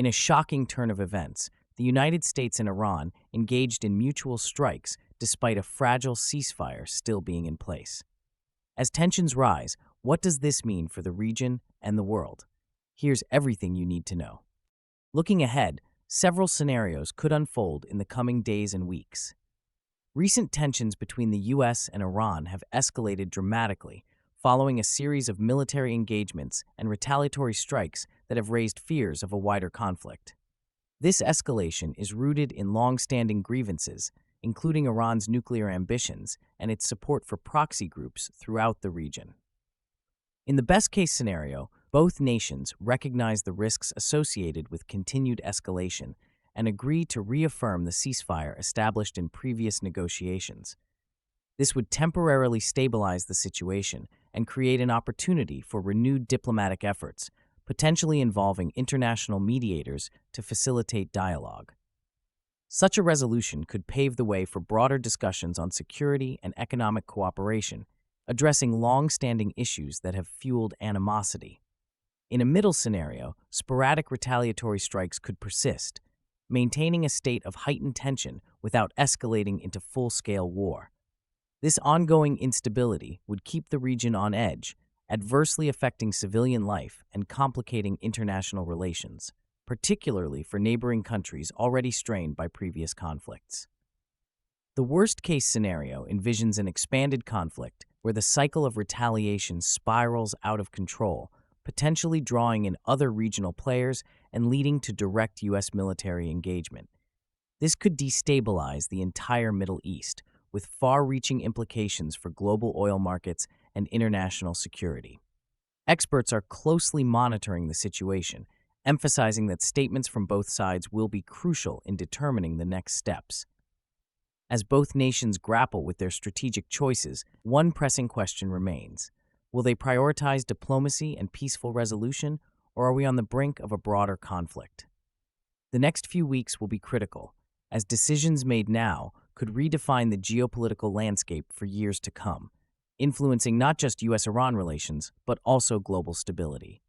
In a shocking turn of events, the United States and Iran engaged in mutual strikes despite a fragile ceasefire still being in place. As tensions rise, what does this mean for the region and the world? Here's everything you need to know. Looking ahead, several scenarios could unfold in the coming days and weeks. Recent tensions between the U.S. and Iran have escalated dramatically following a series of military engagements and retaliatory strikes that have raised fears of a wider conflict. This escalation is rooted in long-standing grievances, including Iran's nuclear ambitions and its support for proxy groups throughout the region. In the best-case scenario, both nations recognize the risks associated with continued escalation and agree to reaffirm the ceasefire established in previous negotiations. This would temporarily stabilize the situation and create an opportunity for renewed diplomatic efforts, potentially involving international mediators to facilitate dialogue. Such a resolution could pave the way for broader discussions on security and economic cooperation, addressing long-standing issues that have fueled animosity. In a middle scenario, sporadic retaliatory strikes could persist, maintaining a state of heightened tension without escalating into full-scale war. This ongoing instability would keep the region on edge, adversely affecting civilian life and complicating international relations, particularly for neighboring countries already strained by previous conflicts. The worst-case scenario envisions an expanded conflict where the cycle of retaliation spirals out of control, potentially drawing in other regional players and leading to direct U.S. military engagement. This could destabilize the entire Middle East, with far-reaching implications for global oil markets and international security. Experts are closely monitoring the situation, emphasizing that statements from both sides will be crucial in determining the next steps. As both nations grapple with their strategic choices, one pressing question remains. Will they prioritize diplomacy and peaceful resolution, or are we on the brink of a broader conflict? The next few weeks will be critical, as decisions made now could redefine the geopolitical landscape for years to come, influencing not just U.S.-Iran relations, but also global stability.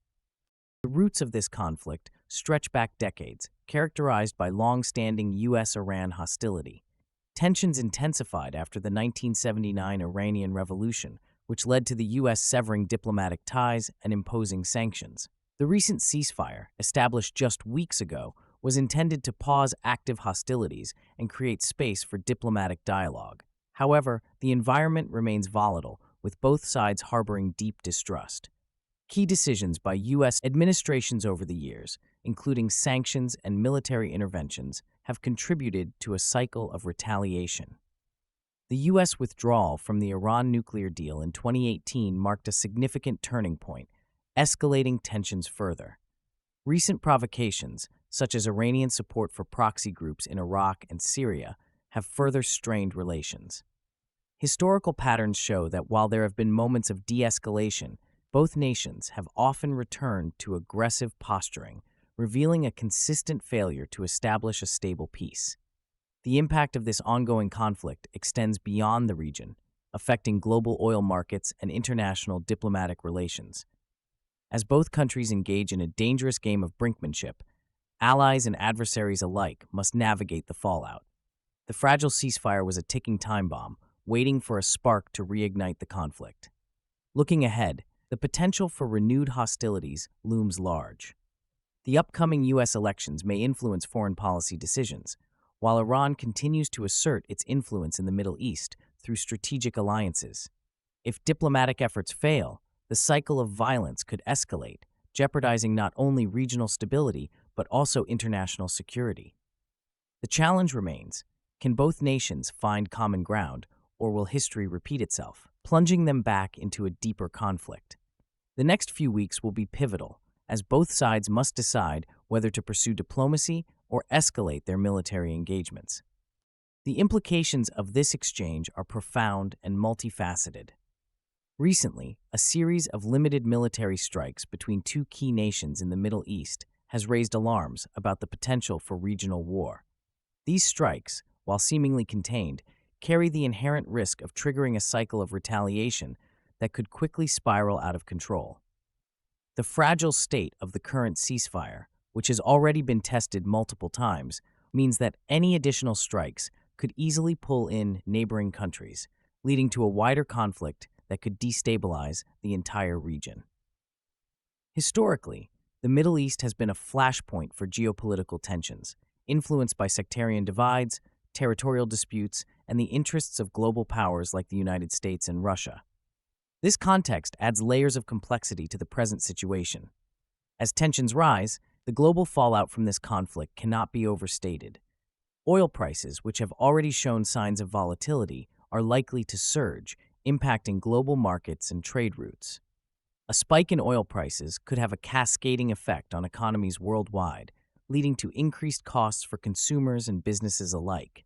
The roots of this conflict stretch back decades, characterized by long-standing U.S.-Iran hostility. Tensions intensified after the 1979 Iranian Revolution, which led to the U.S. severing diplomatic ties and imposing sanctions. The recent ceasefire, established just weeks ago, was intended to pause active hostilities and create space for diplomatic dialogue. However, the environment remains volatile, with both sides harboring deep distrust. Key decisions by U.S. administrations over the years, including sanctions and military interventions, have contributed to a cycle of retaliation. The U.S. withdrawal from the Iran nuclear deal in 2018 marked a significant turning point, escalating tensions further. Recent provocations, such as Iranian support for proxy groups in Iraq and Syria, have further strained relations. Historical patterns show that while there have been moments of de-escalation, both nations have often returned to aggressive posturing, revealing a consistent failure to establish a stable peace. The impact of this ongoing conflict extends beyond the region, affecting global oil markets and international diplomatic relations. As both countries engage in a dangerous game of brinkmanship, allies and adversaries alike must navigate the fallout. The fragile ceasefire was a ticking time bomb, waiting for a spark to reignite the conflict. Looking ahead, the potential for renewed hostilities looms large. The upcoming U.S. elections may influence foreign policy decisions, while Iran continues to assert its influence in the Middle East through strategic alliances. If diplomatic efforts fail, the cycle of violence could escalate, jeopardizing not only regional stability but also international security. The challenge remains: can both nations find common ground, or will history repeat itself, plunging them back into a deeper conflict? The next few weeks will be pivotal, as both sides must decide whether to pursue diplomacy or escalate their military engagements. The implications of this exchange are profound and multifaceted. Recently, a series of limited military strikes between two key nations in the Middle East has raised alarms about the potential for regional war. These strikes, while seemingly contained, carry the inherent risk of triggering a cycle of retaliation that could quickly spiral out of control. The fragile state of the current ceasefire, which has already been tested multiple times, means that any additional strikes could easily pull in neighboring countries, leading to a wider conflict that could destabilize the entire region. Historically, the Middle East has been a flashpoint for geopolitical tensions, influenced by sectarian divides, territorial disputes, and the interests of global powers like the United States and Russia. This context adds layers of complexity to the present situation. As tensions rise, the global fallout from this conflict cannot be overstated. Oil prices, which have already shown signs of volatility, are likely to surge, impacting global markets and trade routes. A spike in oil prices could have a cascading effect on economies worldwide, leading to increased costs for consumers and businesses alike.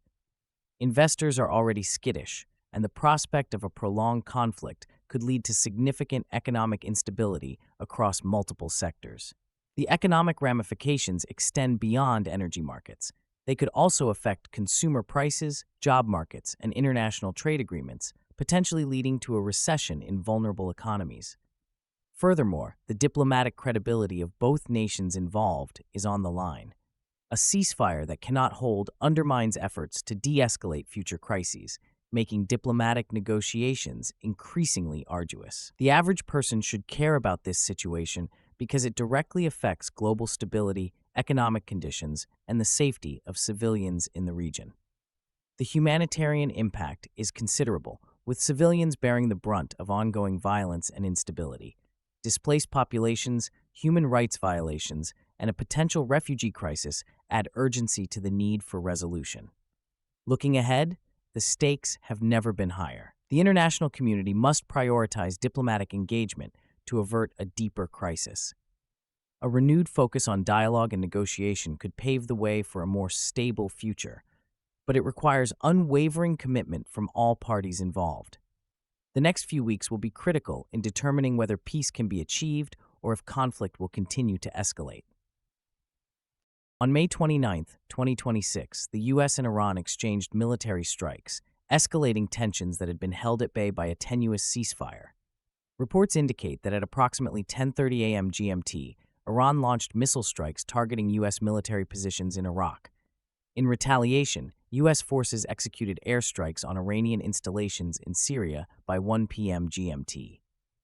Investors are already skittish, and the prospect of a prolonged conflict could lead to significant economic instability across multiple sectors. The economic ramifications extend beyond energy markets. They could also affect consumer prices, job markets, and international trade agreements, potentially leading to a recession in vulnerable economies. Furthermore, the diplomatic credibility of both nations involved is on the line. A ceasefire that cannot hold undermines efforts to de-escalate future crises, making diplomatic negotiations increasingly arduous. The average person should care about this situation because it directly affects global stability, economic conditions, and the safety of civilians in the region. The humanitarian impact is considerable, with civilians bearing the brunt of ongoing violence and instability. Displaced populations, human rights violations, and a potential refugee crisis add urgency to the need for resolution. Looking ahead, the stakes have never been higher. The international community must prioritize diplomatic engagement to avert a deeper crisis. A renewed focus on dialogue and negotiation could pave the way for a more stable future, but it requires unwavering commitment from all parties involved. The next few weeks will be critical in determining whether peace can be achieved or if conflict will continue to escalate. On May 29, 2026, the U.S. and Iran exchanged military strikes, escalating tensions that had been held at bay by a tenuous ceasefire. Reports indicate that at approximately 10:30 a.m. GMT, Iran launched missile strikes targeting U.S. military positions in Iraq. In retaliation, U.S. forces executed airstrikes on Iranian installations in Syria by 1 p.m. GMT.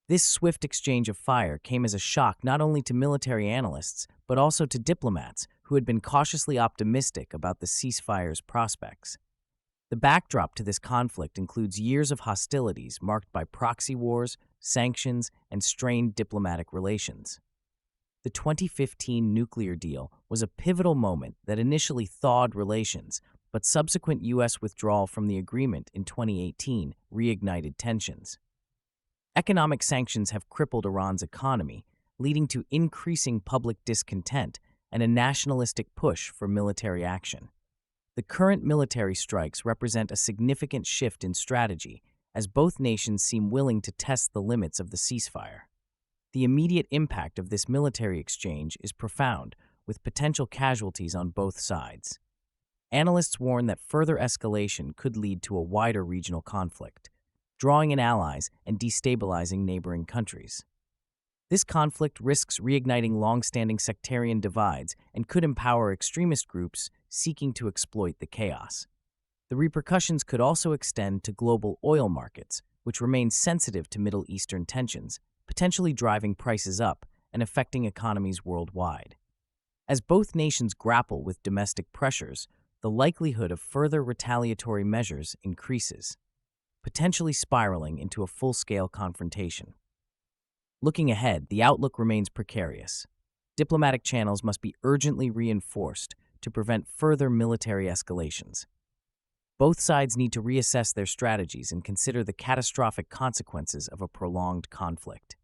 This swift exchange of fire came as a shock not only to military analysts, but also to diplomats who had been cautiously optimistic about the ceasefire's prospects. The backdrop to this conflict includes years of hostilities marked by proxy wars, sanctions, and strained diplomatic relations. The 2015 nuclear deal was a pivotal moment that initially thawed relations, but subsequent U.S. withdrawal from the agreement in 2018 reignited tensions. Economic sanctions have crippled Iran's economy, leading to increasing public discontent and a nationalistic push for military action. The current military strikes represent a significant shift in strategy, as both nations seem willing to test the limits of the ceasefire. The immediate impact of this military exchange is profound, with potential casualties on both sides. Analysts warn that further escalation could lead to a wider regional conflict, drawing in allies and destabilizing neighboring countries. This conflict risks reigniting long-standing sectarian divides and could empower extremist groups seeking to exploit the chaos. The repercussions could also extend to global oil markets, which remain sensitive to Middle Eastern tensions, potentially driving prices up and affecting economies worldwide. As both nations grapple with domestic pressures, the likelihood of further retaliatory measures increases, potentially spiraling into a full-scale confrontation. Looking ahead, the outlook remains precarious. Diplomatic channels must be urgently reinforced to prevent further military escalations. Both sides need to reassess their strategies and consider the catastrophic consequences of a prolonged conflict.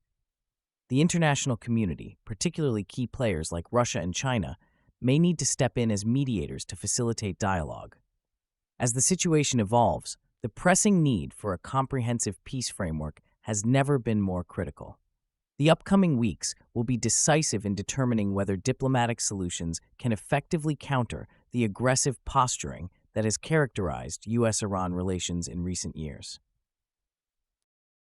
The international community, particularly key players like Russia and China, may need to step in as mediators to facilitate dialogue. As the situation evolves, the pressing need for a comprehensive peace framework has never been more critical. The upcoming weeks will be decisive in determining whether diplomatic solutions can effectively counter the aggressive posturing that has characterized U.S.-Iran relations in recent years.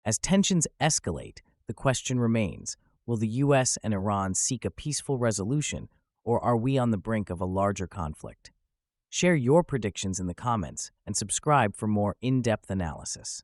As tensions escalate, the question remains, will the U.S. and Iran seek a peaceful resolution, or are we on the brink of a larger conflict? Share your predictions in the comments and subscribe for more in-depth analysis.